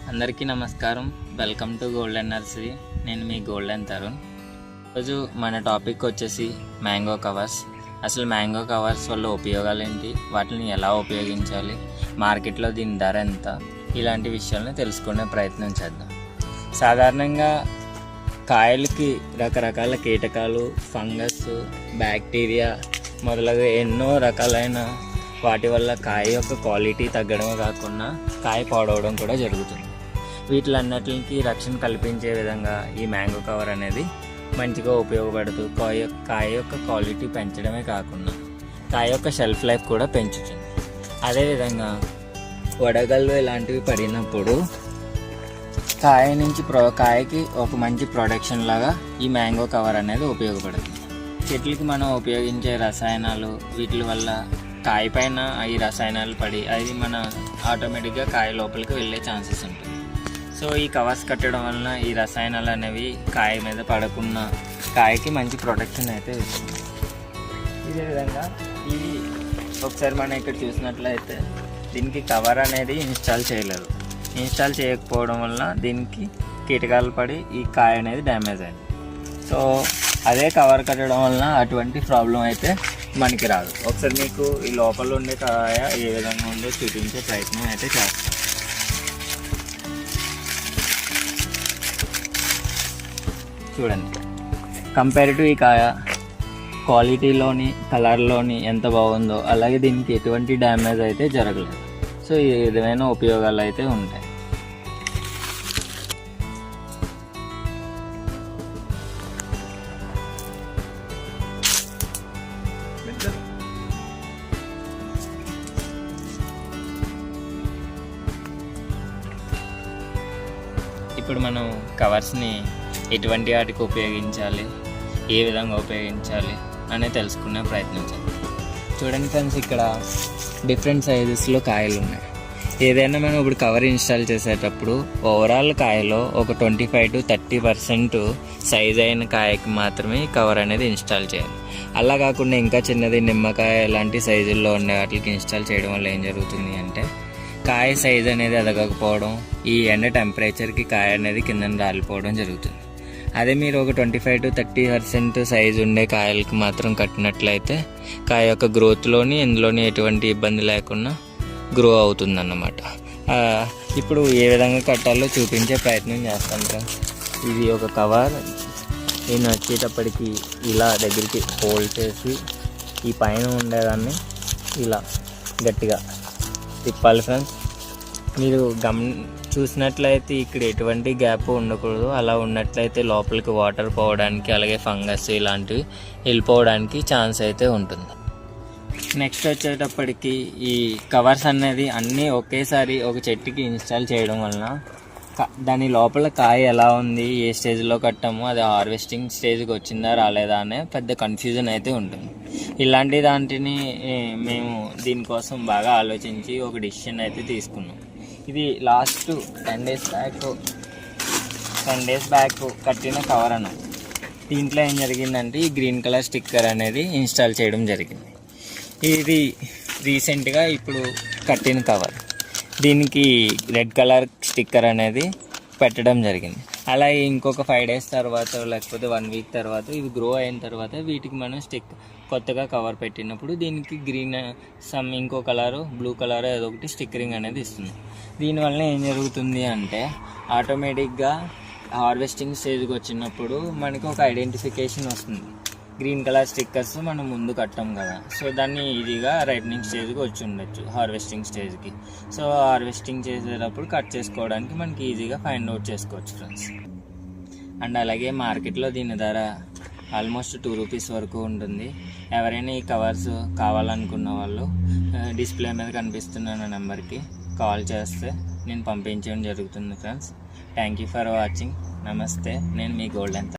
అందరికీ నమస్కారం. Welcome to golden nursery. నేను మీ గోల్డెన్ తరుణ్. ఈరోజు మన టాపిక్ వచ్చేసి మ్యాంగో కవర్స్. అసలు మ్యాంగో కవర్స్ వల్ల ఉపయోగాలు ఏంటి, వాటిని ఎలా ఉపయోగించాలి, మార్కెట్లో దీని ధర ఎంత, ఇలాంటి విషయాలను తెలుసుకునే ప్రయత్నం చేద్దాం. సాధారణంగా కాయలకి రకరకాల కీటకాలు, ఫంగస్, బ్యాక్టీరియా మొదలగు ఎన్నో రకాలైన వాటి వల్ల కాయ యొక్క క్వాలిటీ తగ్గడమే కాకుండా కాయ పాడవడం కూడా జరుగుతుంది. వీటిలన్నిటికి రక్షణ కల్పించే విధంగా ఈ మ్యాంగో కవర్ అనేది మంచిగా ఉపయోగపడుతూ కాయ యొక్క క్వాలిటీ పెంచడమే కాకుండా కాయ యొక్క షెల్ఫ్ లైఫ్ కూడా పెంచుతుంది. అదేవిధంగా వడగళ్ళు ఇలాంటివి పడినప్పుడు కాయ నుంచి కాయకి ఒక మంచి ప్రొటెక్షన్ లాగా ఈ మ్యాంగో కవర్ అనేది ఉపయోగపడుతుంది. చెట్లకి మనం ఉపయోగించే రసాయనాలు, వీటి వల్ల కాయ పైన ఈ రసాయనాలు పడి అది మన ఆటోమేటిక్గా కాయ లోపలికి వెళ్ళే ఛాన్సెస్ ఉంటుంది. సో ఈ కవర్స్ కట్టడం వలన ఈ రసాయనాలు అనేవి కాయ మీద పడకుండా కాయకి మంచి ప్రొటెక్షన్ అయితే ఇస్తుంది. ఇదే విధంగా ఇది ఒకసారి మనం ఇక్కడ చూసినట్లయితే దీనికి కవర్ అనేది ఇన్స్టాల్ చేయకపోవడం వల్ల దీనికి కీటకాలు పడి ఈ కాయ అనేది డ్యామేజ్ అయింది. సో అదే కవర్ కట్టడం వలన అటువంటి ప్రాబ్లం అయితే మనకి రాదు. ఒకసారి మీకు ఈ లోపల ఉండే కాయ ఏ విధంగా ఉందో చూపించే ప్రయత్నం అయితే చేస్తాం. చూడండి, కంపేర్ టు ఈ కాయ క్వాలిటీలోని, కలర్లోని ఎంత బాగుందో అలాగే దీనికి ఎటువంటి డ్యామేజ్ అయితే జరగలేదు. సో ఈ విధమైన ఉపయోగాలు అయితే ఉంటాయి. ఇప్పుడు మనం కవర్స్ని ఎటువంటి వాటికి ఉపయోగించాలి, ఏ విధంగా ఉపయోగించాలి అనేది తెలుసుకునే ప్రయత్నం చేద్దాం. చూడండి ఫ్రెండ్స్, ఇక్కడ డిఫరెంట్ సైజెస్లో కాయలు ఉన్నాయి. ఏదైనా మనం ఇప్పుడు కవర్ ఇన్స్టాల్ చేసేటప్పుడు ఓవరాల్ కాయలో ఒక 25 to 30% సైజ్ అయిన కాయకి మాత్రమే కవర్ అనేది ఇన్స్టాల్ చేయాలి. అలా కాకుండా ఇంకా చిన్నది నిమ్మకాయ ఇలాంటి సైజుల్లో ఉండే వాటికి ఇన్స్టాల్ చేయడం వల్ల ఏం జరుగుతుంది అంటే కాయ సైజ్ అనేది ఎదగకపోవడం, ఈ ఎండ టెంపరేచర్కి కాయ అనేది కింద రాలిపోవడం జరుగుతుంది. అదే మీరు ఒక 25 to 30% సైజు ఉండే కాయలకి మాత్రం కట్టినట్లయితే కాయ యొక్క గ్రోత్లోని ఇందులోని ఎటువంటి ఇబ్బంది లేకుండా గ్రో అవుతుందన్నమాట. ఇప్పుడు ఏ విధంగా కట్టాలో చూపించే ప్రయత్నం చేస్తాను ఫ్రెండ్స్. ఇది ఒక కవర్. నేను వచ్చేటప్పటికి ఇలా దగ్గరికి హోల్డ్ చేసి ఈ పైన ఉండేదాన్ని ఇలా గట్టిగా తిప్పాలి ఫ్రెండ్స్. మీరు చూసినట్లయితే ఇక్కడ ఎటువంటి గ్యాప్ ఉండకూడదు. అలా ఉన్నట్లయితే లోపలికి వాటర్ పోవడానికి అలాగే ఫంగస్ ఇలాంటివి వెళ్ళిపోవడానికి ఛాన్స్ అయితే ఉంటుంది. నెక్స్ట్ వచ్చేటప్పటికి ఈ కవర్స్ అనేది అన్నీ ఒకేసారి ఒక చెట్టుకి ఇన్స్టాల్ చేయడం వలన దాని లోపల కాయ ఎలా ఉంది, ఏ స్టేజ్లో కట్టామో అది హార్వెస్టింగ్ స్టేజ్కి వచ్చిందా రాలేదా అనే పెద్ద కన్ఫ్యూజన్ అయితే ఉంటుంది. ఇలాంటి దాంటిని మేము దీనికోసం బాగా ఆలోచించి ఒక డిసిషన్ అయితే తీసుకున్నాం. ఇది లాస్ట్ 10 days బ్యాక్ కట్టిన కవర్ అన్న. దీంట్లో ఏం జరిగిందంటే ఈ గ్రీన్ కలర్ స్టిక్కర్ అనేది ఇన్స్టాల్ చేయడం జరిగింది. ఇది రీసెంట్గా ఇప్పుడు కట్టిన కవర్. దీనికి రెడ్ కలర్ స్టిక్కర్ అనేది పెట్టడం జరిగింది. అలాగే ఇంకొక 5 days తర్వాత లేకపోతే 1 week తర్వాత ఇవి గ్రో అయిన తర్వాత వీటికి మనం కొత్తగా కవర్ పెట్టినప్పుడు దీనికి గ్రీన్ ఇంకో కలరు, బ్లూ కలర్ ఏదో ఒకటి స్టిక్కరింగ్ అనేది ఇస్తుంది. దీనివల్ల ఏం జరుగుతుంది అంటే ఆటోమేటిక్గా హార్వెస్టింగ్ స్టేజ్కి వచ్చినప్పుడు మనకి ఒక ఐడెంటిఫికేషన్ వస్తుంది. గ్రీన్ కలర్ స్టిక్కర్స్ మనం ముందు కట్టాం కదా, సో దాన్ని ఈజీగా రైపనింగ్ స్టేజ్కి వచ్చి ఉండొచ్చు హార్వెస్టింగ్ స్టేజ్కి. సో హార్వెస్టింగ్ చేసేటప్పుడు కట్ చేసుకోవడానికి మనకి ఈజీగా ఫైండ్ అవుట్ చేసుకోవచ్చు ఫ్రెండ్స్. అండ్ అలాగే మార్కెట్లో దీని ధర ఆల్మోస్ట్ 2 rupees వరకు ఉంటుంది. ఎవరైనా ఈ కవర్స్ కావాలనుకున్న వాళ్ళు డిస్ప్లే మీద కనిపిస్తున్న నెంబర్కి కాల్ చేస్తే నేను పంపించడం జరుగుతుంది friends. Thank you for watching. నమస్తే. నేను మీ గోల్డెన్